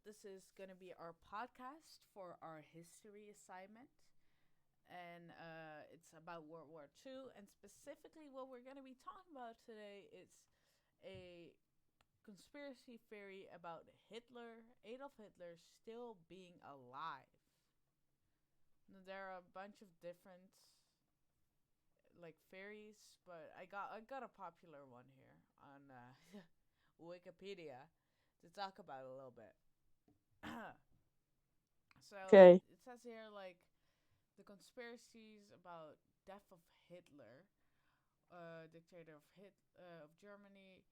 This is going to be our podcast for our history assignment. And it's about World War II. And specifically, what we're going to be talking about today is a conspiracy theory about Hitler, Adolf Hitler, still being alive. Now, there are a bunch of different like theories, but I got a popular one here on Wikipedia to talk about a little bit. So Okay. it says here like the conspiracies about death of Hitler, dictator of Germany,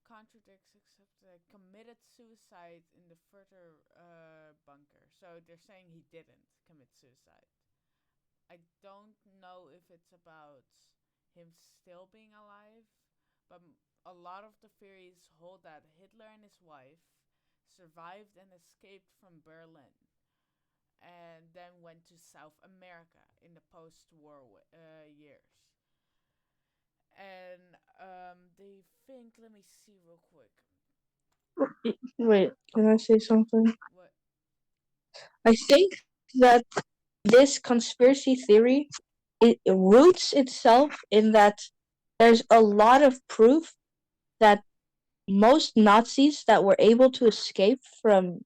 contradicts except committed suicide in the further bunker. So they're saying he didn't commit suicide. I don't know if it's about him still being alive, but a lot of the theories hold that Hitler and his wife survived and escaped from Berlin and then went to South America in the post-war years. And they think, let me see real quick. Wait, can I say something? What? I think that this conspiracy theory it roots itself in that there's a lot of proof that most Nazis that were able to escape from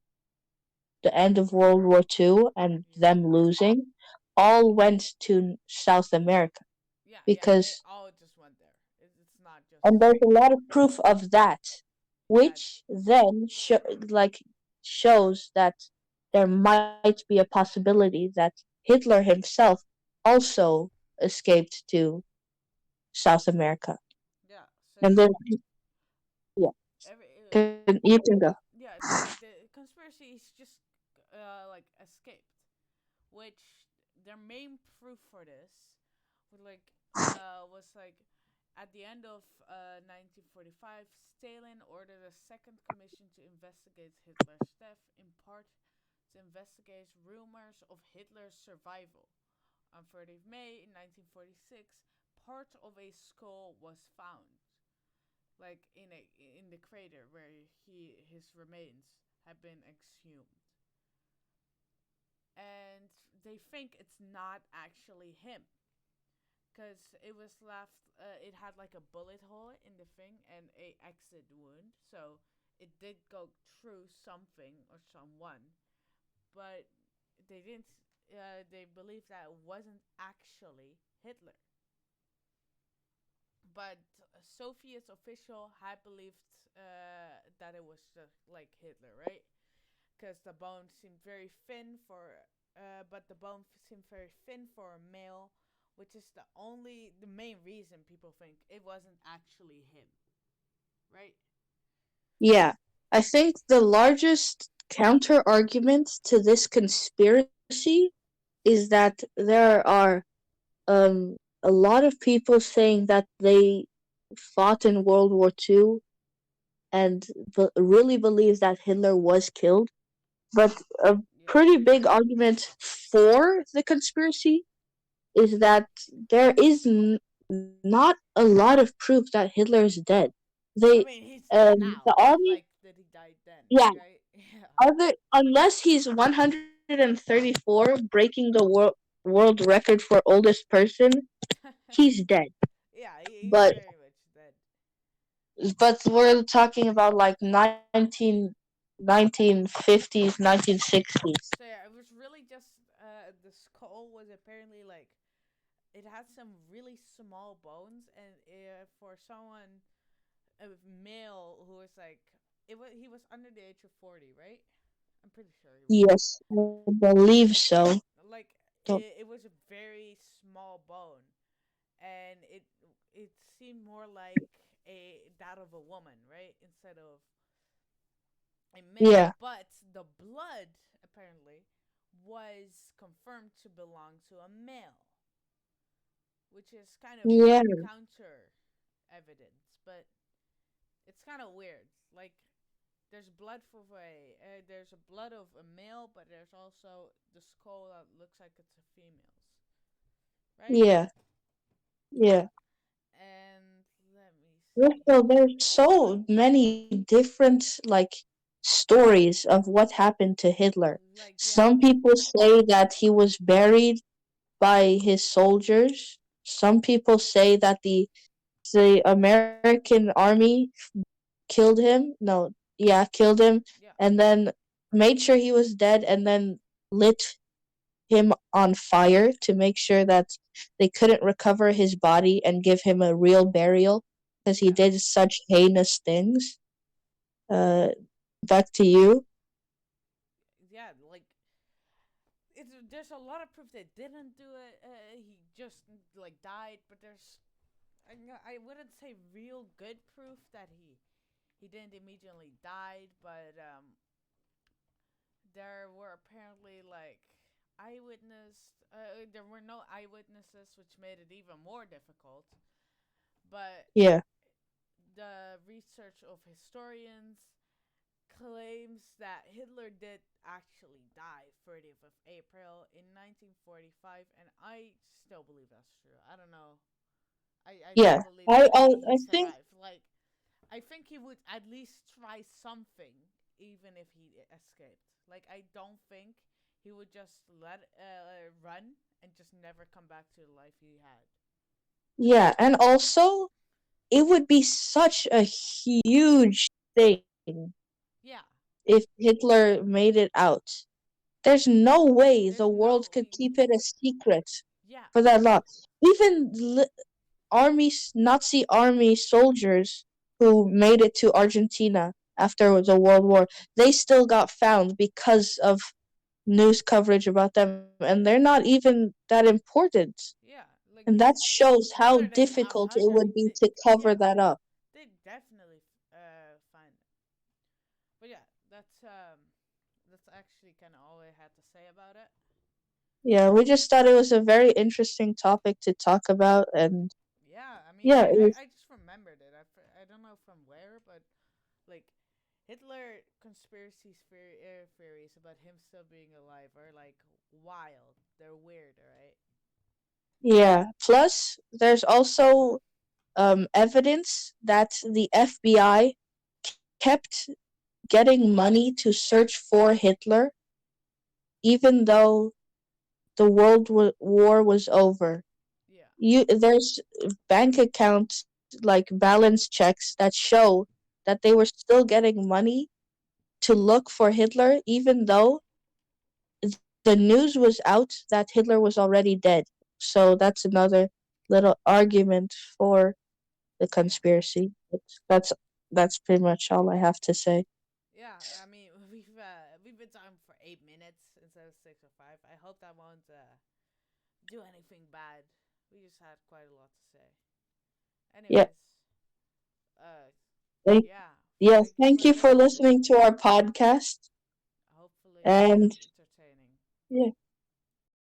the end of World War II and Yeah. them losing all went to South America Yeah, they because all just went there. It's not and just. there's a lot of proof of that, Yeah, which then shows that there might be a possibility that Hitler himself also escaped to South America. yeah. And So, then, yeah, every. you can go. Yeah, so the conspiracy is just like escaped, which their main proof for this was like at the end of 1945, Stalin ordered a second commission to investigate Hitler's death, in part to investigate rumors of Hitler's survival. On 30th May in 1946, part of a skull was found, like in the crater where his remains have been exhumed, and they think it's not actually him because it was left. It had like a bullet hole in the thing and a exit wound, so it did go through something or someone, but they didn't. They believed that it wasn't actually Hitler. But a Soviet official had believed that it was just like Hitler, right? Because the bone seemed very thin but the bone seemed very thin for a male, which is the main reason people think it wasn't actually him, right? Yeah, I think the largest counter argument to this conspiracy is that there are a lot of people saying that they fought in World War II and really believe that Hitler was killed. But a Yeah, pretty big argument for the conspiracy is that there is not a lot of proof that Hitler is dead. I They mean he's dead the now, not army, like that he died then, yeah, right? Yeah, other unless he's 134 breaking the world record for oldest person, he's dead. yeah, he's But very much dead. we're talking about like 1950s, 1960s. So yeah, it was really just the skull was apparently like it had some really small bones, and for someone a male who was like he was under the age of 40, right? I'm pretty sure he was. Yes, I believe so. Like Don't, it was a very small bone, and it seemed more like a that of a woman, right, instead of a male. yeah, But the blood apparently was confirmed to belong to a male, which is kind of yeah, counter evidence, but it's kind of weird. Like there's a blood of a male, but there's also the skull that looks like it's a female's, right? yeah, yeah. And let me So see. there's so many different like stories of what happened to Hitler. Like, yeah, Some people say that he was buried by his soldiers. Some people say that the American army killed him. No, yeah, killed him, yeah, and then made sure he was dead, and then lit him on fire to make sure that they couldn't recover his body and give him a real burial because he yeah, did such heinous things. Uh, Back to you. yeah. Like, there's a lot of proof they didn't do it. He just like died, but I wouldn't say real good proof that he didn't immediately died, but there were apparently like eyewitness. There were no eyewitnesses, which made it even more difficult. But Yeah, the research of historians claims that Hitler did actually die 30th of April in 1945, and I still believe that's true. I don't know. I yeah. don't believe that he I think survived. Like, I think he would at least try something, even if he escaped. Like, I don't think he would just let run and just never come back to the life he had. yeah, and also it would be such a huge thing Yeah, if Hitler made it out. There's no way the there's world no. could keep it a secret Yeah, for that long. Even Nazi army soldiers who made it to Argentina after the World War, they still got found because of news coverage about them, and they're not even that important. yeah. And Like, that shows how whether they difficult found it would be to cover yeah, that up. they definitely find it. But yeah, that's actually kind of all I had to say about it. Yeah, we just thought it was a very interesting topic to talk about, and Yeah, I mean, yeah, it was, I just remembered it. I don't know from where, but like Hitler conspiracy theories about him still being alive are like wild. They're weird, right? yeah. Plus, there's also evidence that the FBI kept getting money to search for Hitler, even though the war was over. Yeah, There's bank accounts like balance checks that show that they were still getting money to look for Hitler, even though the news was out that Hitler was already dead. So that's another little argument for the yeah, conspiracy. That's that's pretty much all I have to say. yeah. I mean, we've been talking for 8 minutes instead of 6 or 5. I hope that won't do anything bad. We just had quite a lot to say. Yeah. Anyways, uh, Thank, yeah. yeah. Thank you Thank for you for listening. listening to our podcast. Hopefully, it was And entertaining. yeah.